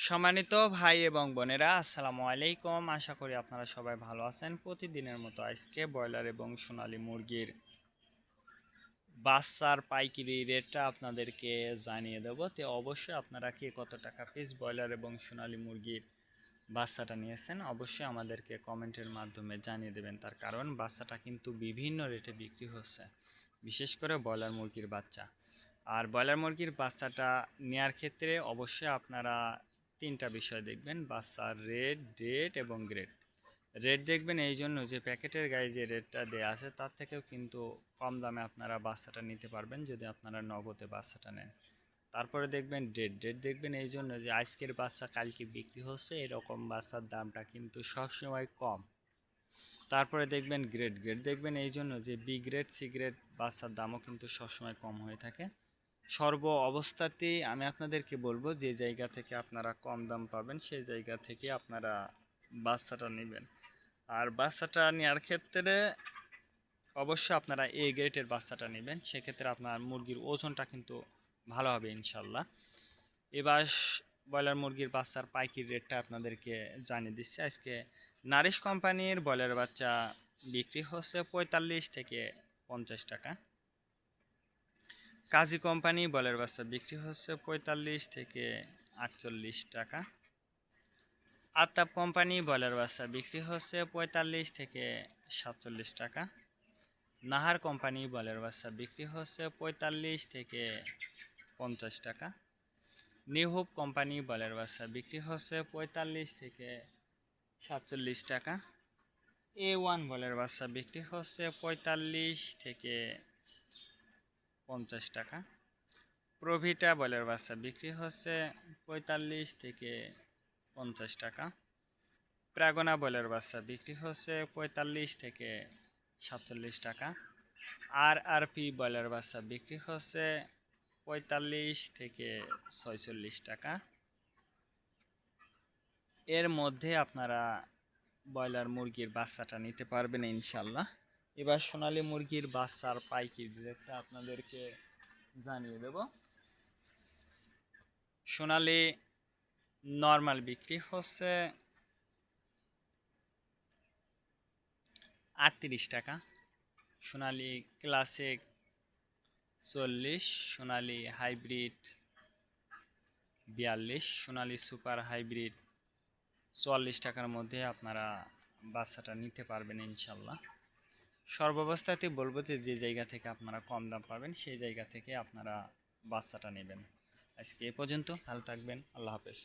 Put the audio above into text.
সম্মানিত ভাই এবং বোনেরা, আসসালামু আলাইকুম। আশা করি আপনারা সবাই ভালো আছেন। প্রতিদিনের মতো আজকে ব্রয়লার এবং সোনালী মুরগির বাচ্চার পাইকারি রেটটা আপনাদেরকে জানিয়ে দেবো। তো অবশ্যই আপনারা কে কত টাকা পিস ব্রয়লার এবং সোনালী মুরগির বাচ্চাটা নিয়েছেন অবশ্যই আমাদেরকে কমেন্টের মাধ্যমে জানিয়ে দেবেন। তার কারণ বাচ্চাটা কিন্তু বিভিন্ন রেটে বিক্রি হচ্ছে, বিশেষ করে ব্রয়লার মুরগির বাচ্চা। আর ব্রয়লার মুরগির বাচ্চাটা নেওয়ার ক্ষেত্রে অবশ্যই আপনারা তিনটা বিষয় দেখবেন: বাচ্চার রেট, ডেট এবং গ্রেড। রেট দেখবেন এই জন্য যে প্যাকেটের গায়ে যে রেটটা দেওয়া আছে তার থেকেও কিন্তু কম দামে আপনারা বাচ্চাটা নিতে পারবেন যদি আপনারা নগদে বাচ্চাটা নেন। তারপরে দেখবেন ডেট। ডেট দেখবেন এই জন্য যে আজকের বাচ্চা কালকে বিক্রি হচ্ছে, এরকম বাচ্চার দামটা কিন্তু সবসময় কম। তারপরে দেখবেন গ্রেড। গ্রেড দেখবেন এই জন্য যে বি গ্রেড, সি গ্রেড বাচ্চার দামও কিন্তু সবসময় কম হয়ে থাকে। সর্ব অবস্থাতেই আমি আপনাদেরকে বলবো যে জায়গা থেকে আপনারা কম দাম পাবেন সেই জায়গা থেকে আপনারা বাচ্চাটা নেবেন। আর বাচ্চাটা নেওয়ার ক্ষেত্রে অবশ্যই আপনারা এ গ্রেডের বাচ্চাটা নেবেন, সেক্ষেত্রে আপনার মুরগির ওজনটা কিন্তু ভালো হবে ইনশাল্লাহ। এবার ব্রয়লার মুরগির বাচ্চার পাইকারি রেটটা আপনাদেরকে জানিয়ে দিচ্ছি। আজকে নারিশ কোম্পানির ব্রয়লার বাচ্চা বিক্রি হচ্ছে 45 থেকে 50 টাকা। কাজী কোম্পানি ব্রয়লার বাচ্চা বিক্রি হচ্ছে 45 থেকে 48 টাকা। আতাব কোম্পানি ব্রয়লার বাচ্চা বিক্রি হচ্ছে 45 থেকে 47 টাকা। নাহার কোম্পানি ব্রয়লার বাচ্চা বিক্রি হচ্ছে 45 থেকে 50 টাকা। নিউ হোপ কোম্পানি ব্রয়লার বাচ্চা বিক্রি হচ্ছে 45 থেকে 47 টাকা। A1 ব্রয়লার বাচ্চা বিক্রি হচ্ছে 45 থেকে 50 টাকা। প্রভিটা ব্রয়লার বাচ্চা বিক্রি হচ্ছে 45 থেকে 50 টাকা। প্রাগনা ব্রয়লার বাচ্চা বিক্রি হচ্ছে 45 থেকে 47 টাকা। RRP ব্রয়লার বাচ্চা বিক্রি হচ্ছে 45 থেকে 46 টাকা। এর মধ্যে আপনারা ব্রয়লার মুরগির বাচ্চাটা নিতে পারবেন ইনশাল্লাহ। এবার সোনালী মুরগির বাচ্চার পাইকারি রেটটা আপনাদেরকে জানিয়ে দেব। সোনালী নর্মাল বিক্রি হচ্ছে 38 টাকা, সোনালী ক্লাসিক 40, সোনালী হাইব্রিড 42, সোনালী সুপার হাইব্রিড 44 টাকার মধ্যে আপনারা বাচ্চাটা নিতে পারবেন ইনশাল্লাহ। সর্বাবস্থাতেই বলবো যে যে জায়গা থেকে আপনারা কম দাম পাবেন সেই জায়গা থেকে আপনারা বাচ্চাটা নেবেন। আজকে এ পর্যন্ত, ভালো থাকবেন, আল্লাহ হাফেজ।